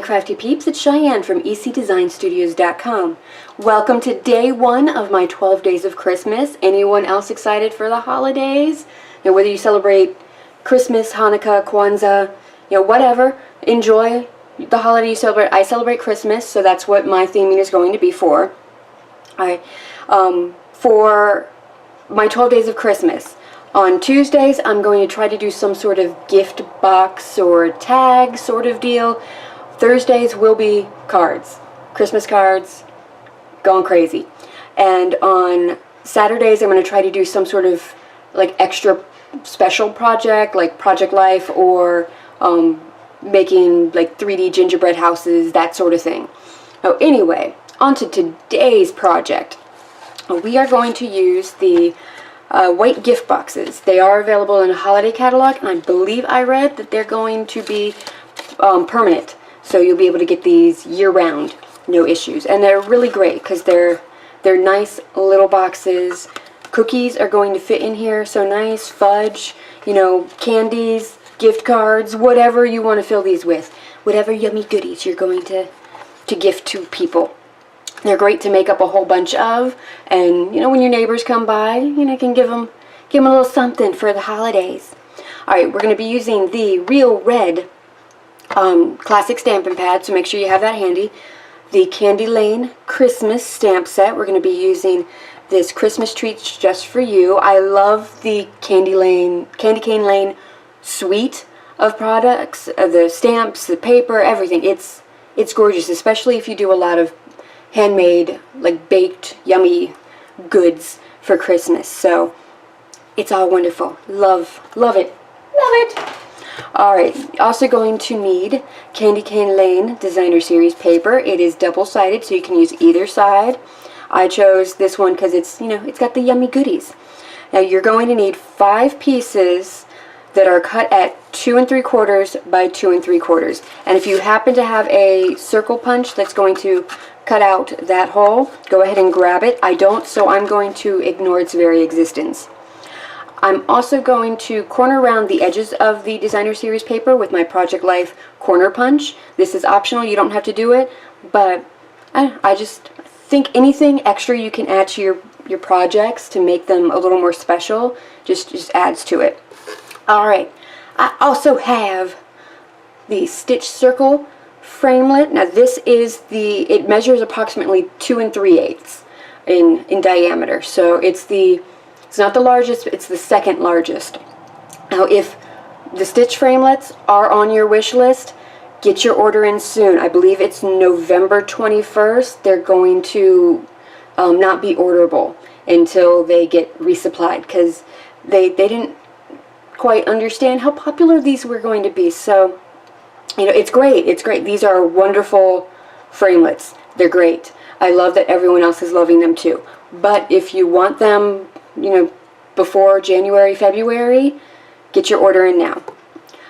crafty peeps, it's Cheyenne from ecdesignstudios.com. Welcome to day one of my 12 days of Christmas. Anyone else excited for the holidays? You know, whether you celebrate Christmas, Hanukkah, Kwanzaa, whatever, enjoy the holiday you celebrate. I celebrate Christmas, so that's what my theming is going to be for. For my 12 days of Christmas. On Tuesdays, I'm going to try to do some sort of gift box or tag sort of deal. Thursdays will be cards, Christmas cards, going crazy. And on Saturdays, I'm going to try to do some sort of like extra special project, like Project Life, or making like 3D gingerbread houses, that sort of thing. Oh, anyway, on to today's project. We are going to use the white gift boxes. They are available in a holiday catalog, and I believe I read that they're going to be permanent. So you'll be able to get these year-round, no issues. And they're really great because they're nice little boxes. Cookies are going to fit in here, so nice. Fudge, candies, gift cards, whatever you want to fill these with. Whatever yummy goodies you're going to gift to people. They're great to make up a whole bunch of, and when your neighbors come by, you can give them a little something for the holidays. All right, we're going to be using the Real Red classic stamping pad, so make sure you have that handy. The Candy Lane Christmas stamp set. We're going to be using this Christmas Treats Just for You. I love the Candy Cane Lane suite of products, the stamps, the paper, everything. It's gorgeous, especially if you do a lot of handmade, like baked, yummy goods for Christmas. So it's all wonderful. Love it. Love it. Alright, also going to need Candy Cane Lane Designer Series paper. It is double-sided, so you can use either side. I chose this one because it's, it's got the yummy goodies. Now you're going to need 5 pieces that are cut at 2 3/4 by 2 3/4. And if you happen to have a circle punch that's going to cut out that hole, go ahead and grab it. I don't, so I'm going to ignore its very existence. I'm also going to corner around the edges of the Designer Series paper with my Project Life corner punch. This is optional, you don't have to do it, but I just think anything extra you can add to your projects to make them a little more special just adds to it. Alright, I also have the Stitch Circle framelit. Now this is it measures approximately 2 3/8 in diameter. So it's not the largest, it's the second largest. Now if the Stitch framelits are on your wish list, get your order in soon. I believe it's November 21st. They're going to not be orderable until they get resupplied because they didn't quite understand how popular these were going to be. So it's great. It's great. These are wonderful framelits. They're great. I love that everyone else is loving them too. But if you want them, before January, February, get your order in now.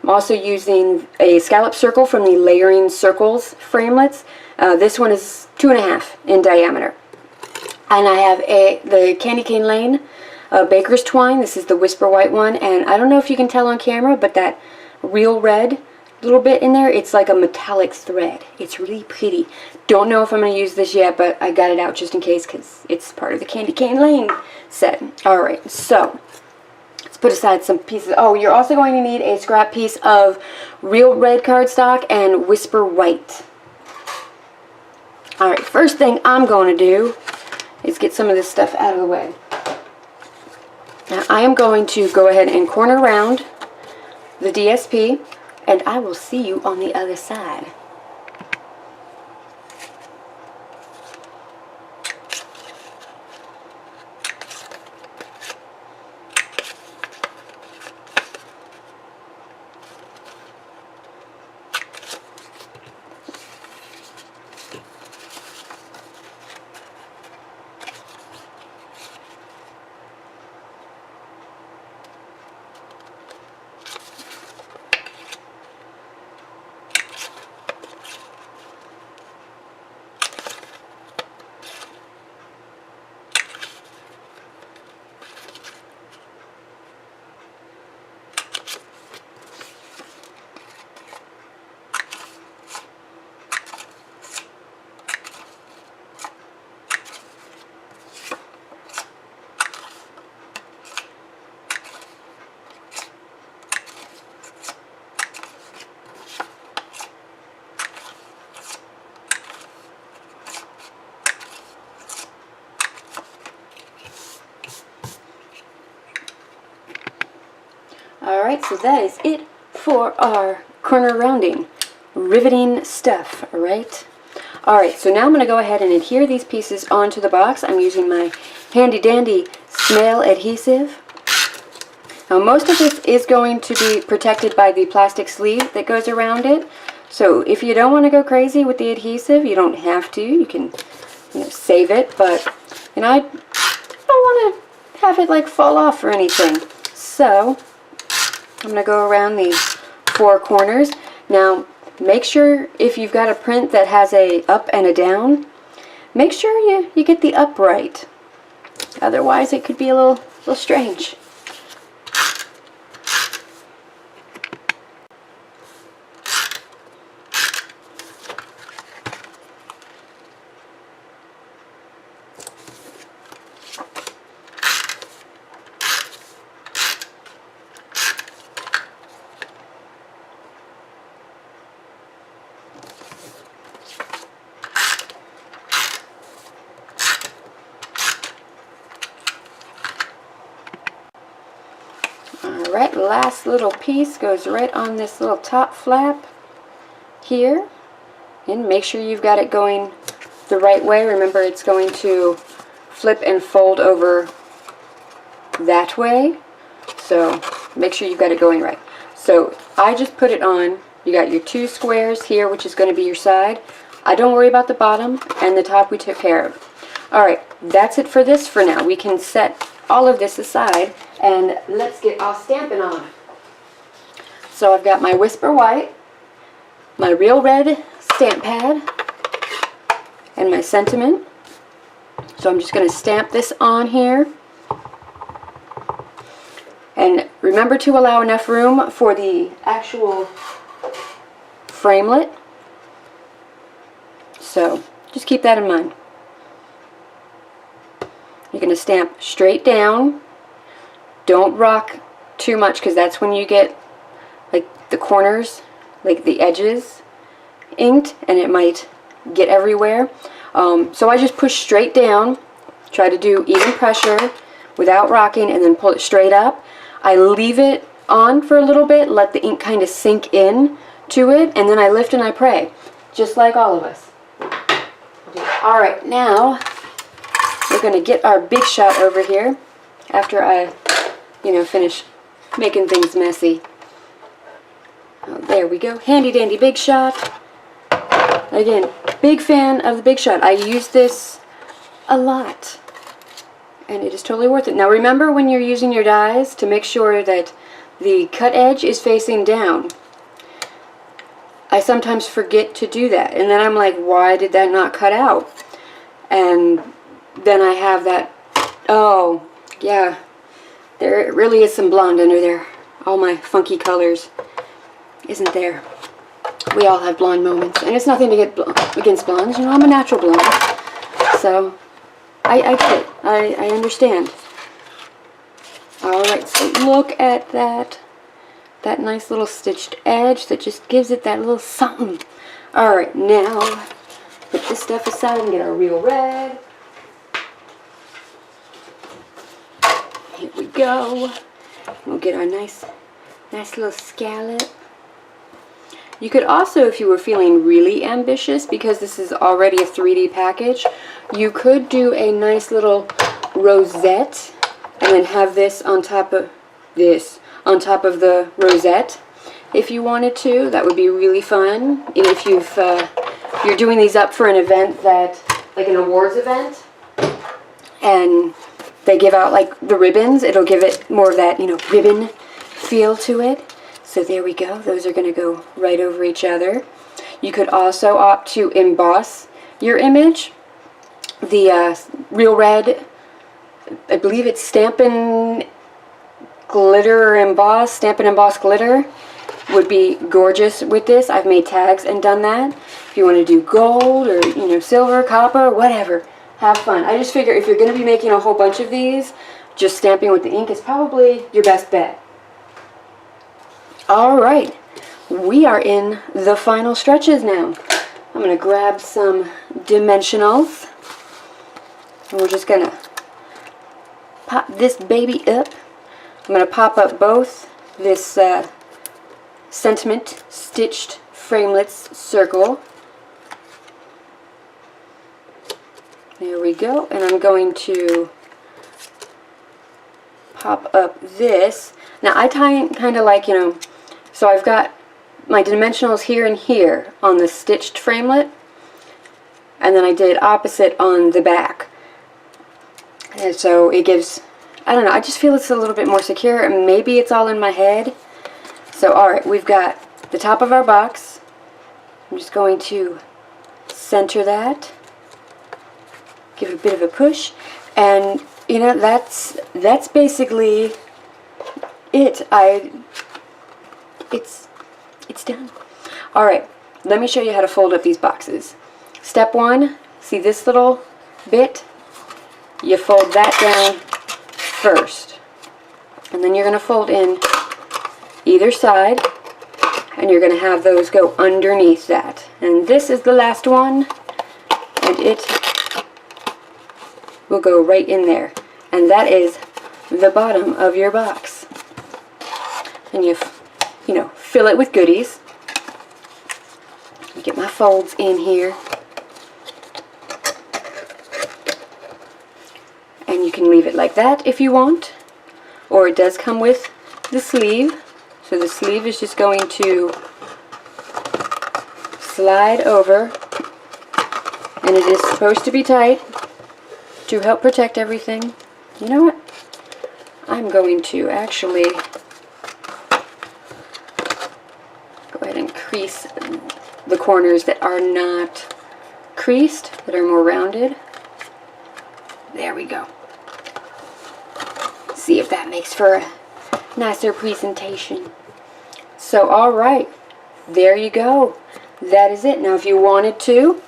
I'm also using a scallop circle from the Layering Circles framelits. This one is 2.5 in diameter. And I have the Candy Cane Lane Baker's Twine. This is the Whisper White one. And I don't know if you can tell on camera, but that Real Red little bit in there, it's like a metallic thread. It's really pretty. Don't know if I'm going to use this yet, but I got it out just in case because it's part of the Candy Cane Lane set. Alright, so let's put aside some pieces. Oh, you're also going to need a scrap piece of Real Red cardstock and Whisper White. Alright, first thing I'm going to do is get some of this stuff out of the way. Now I am going to go ahead and corner around the DSP, and I will see you on the other side. So that is it for our corner rounding. Riveting stuff, alright? Alright, so now I'm going to go ahead and adhere these pieces onto the box. I'm using my handy dandy snail adhesive. Now most of this is going to be protected by the plastic sleeve that goes around it. So if you don't want to go crazy with the adhesive, you don't have to. You can save it, but I don't want to have it like fall off or anything. So I'm going to go around these 4 corners. Now make sure if you've got a print that has a up and a down, make sure you get the up right. Otherwise it could be a little strange. Alright, last little piece goes right on this little top flap here. And make sure you've got it going the right way. Remember, it's going to flip and fold over that way. So make sure you've got it going right. So I just put it on. You got your 2 squares here, which is going to be your side. I don't worry about the bottom, and the top we took care of. Alright, that's it for this for now. We can set all of this aside and let's get our stamping on. So I've got my Whisper White, my Real Red stamp pad, and my Sentiment. So I'm just going to stamp this on here. And remember to allow enough room for the actual framelit. So just keep that in mind. You're going to stamp straight down. Don't rock too much, because that's when you get like the corners, like the edges inked, and it might get everywhere. So I just push straight down, try to do even pressure without rocking, and then pull it straight up. I leave it on for a little bit, let the ink kind of sink in to it, and then I lift and I pray, just like all of us. Alright, now we're going to get our Big Shot over here after I, finish making things messy. Oh, there we go. Handy dandy Big Shot. Again, big fan of the Big Shot. I use this a lot, and it is totally worth it. Now remember, when you're using your dies, to make sure that the cut edge is facing down. I sometimes forget to do that, and then I'm like, why did that not cut out? And then I have that, oh yeah, there really is some blonde under there. All my funky colors, isn't there? We all have blonde moments, and it's nothing to get against blondes. I'm a natural blonde, so I get it. I understand. Alright, so look at that nice little stitched edge that just gives it that little something. Alright, now put this stuff aside and get our Real Red. Here we go. We'll get our nice little scallop. You could also, if you were feeling really ambitious, because this is already a 3D package, you could do a nice little rosette and then have this on top of the rosette. If you wanted to, that would be really fun. And if you're doing these up for an event like an awards event, and they give out like the ribbons, it'll give it more of that, ribbon feel to it. So there we go. Those are going to go right over each other. You could also opt to emboss your image. The Real Red, I believe it's Stampin' Glitter Emboss, Stampin' Emboss Glitter would be gorgeous with this. I've made tags and done that. If you want to do gold or, silver, copper, whatever, have fun. I just figure if you're going to be making a whole bunch of these, just stamping with the ink is probably your best bet. Alright, we are in the final stretches now. I'm going to grab some dimensionals, and we're just going to pop this baby up. I'm going to pop up both this sentiment stitched framelits circle. There we go. And I'm going to pop up this. Now I kind of like, you know, so I've got my dimensionals here and here on the stitched framelit, and then I did opposite on the back. And so it gives, I don't know, I just feel it's a little bit more secure, and maybe it's all in my head. So alright, we've got the top of our box. I'm just going to center that, give it a bit of a push, and you know, that's basically it. It's done. Alright, let me show you how to fold up these boxes. Step 1, see this little bit? You fold that down first. And then you're going to fold in either side, and you're going to have those go underneath that. And this is the last one, and it will go right in there. And that is the bottom of your box. And you know, fill it with goodies. Get my folds in here. And you can leave it like that if you want. Or it does come with the sleeve. So the sleeve is just going to slide over. And it is supposed to be tight to help protect everything. You know what? I'm going to actually go ahead and crease the corners that are not creased, that are more rounded. There we go. See if that makes for a nicer presentation. So alright, there you go. That is it. Now if you wanted to,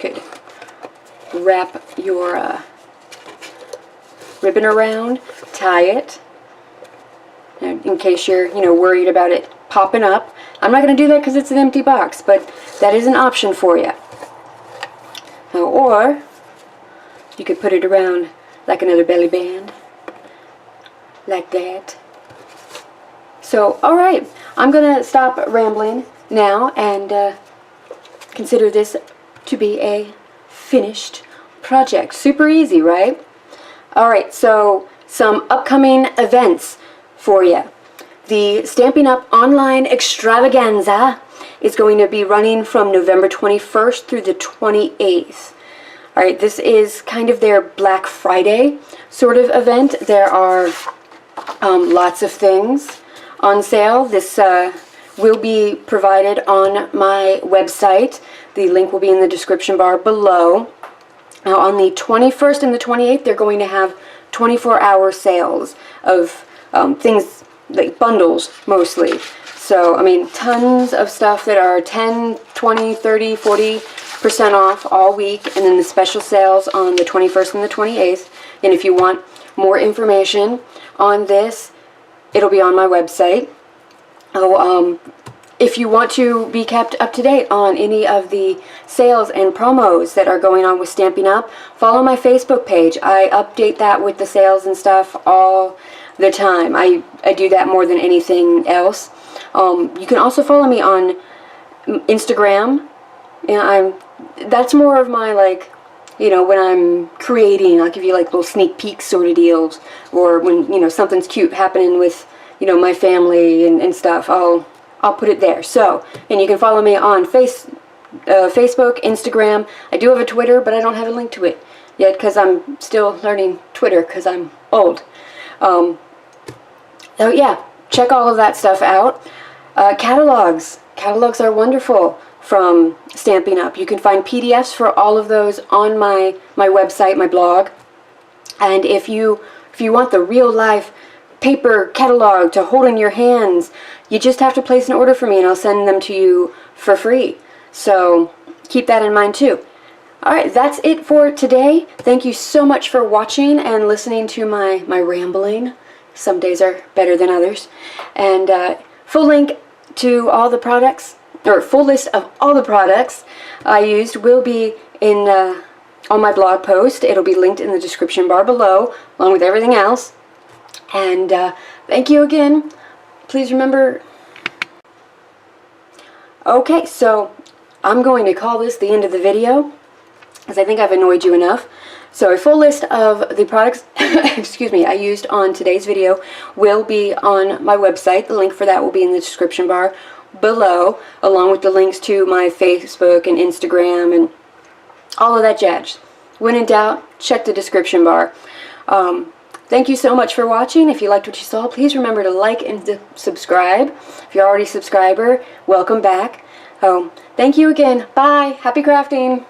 could wrap your ribbon around, tie it, in case you're, you know, worried about it popping up. I'm not going to do that because it's an empty box, but that is an option for you. Or you could put it around like another belly band, like that. So, alright, I'm going to stop rambling now and consider this to be a finished project. Super easy, right? Alright, so some upcoming events for you. The Stampin' Up! Online Extravaganza is going to be running from November 21st through the 28th. Alright, this is kind of their Black Friday sort of event. There are lots of things on sale. This will be provided on my website. The link will be in the description bar below. Now on the 21st and the 28th, they're going to have 24-hour sales of things like bundles mostly. So, I mean, tons of stuff that are 10, 20, 30, 40% off all week, and then the special sales on the 21st and the 28th. And if you want more information on this, it'll be on my website. If you want to be kept up to date on any of the sales and promos that are going on with Stampin' Up, follow my Facebook page. I update that with the sales and stuff all the time. I do that more than anything else. You can also follow me on Instagram. And that's more of my, like, you know, when I'm creating, I'll give you like little sneak peek sort of deals, or when, you know, something's cute happening with, you know, my family and stuff, I'll put it there. So, and you can follow me on Facebook, Instagram. I do have a Twitter, but I don't have a link to it yet because I'm still learning Twitter because I'm old. So yeah, check all of that stuff out. Catalogs are wonderful from Stampin' Up. You can find PDFs for all of those on my website, my blog. And if you want the real life paper catalog to hold in your hands, you just have to place an order for me and I'll send them to you for free. So keep that in mind too. Alright, that's it for today. Thank you so much for watching and listening to my rambling. Some days are better than others. And full link to all the products, or full list of all the products I used will be in on my blog post. It'll be linked in the description bar below, along with everything else. And thank you again. Please remember... Okay, so I'm going to call this the end of the video, because I think I've annoyed you enough. So a full list of the products excuse me, I used on today's video will be on my website. The link for that will be in the description bar below, along with the links to my Facebook and Instagram and all of that jazz. When in doubt, check the description bar. Thank you so much for watching. If you liked what you saw, please remember to like and subscribe. If you're already a subscriber, welcome back. Thank you again. Bye. Happy crafting.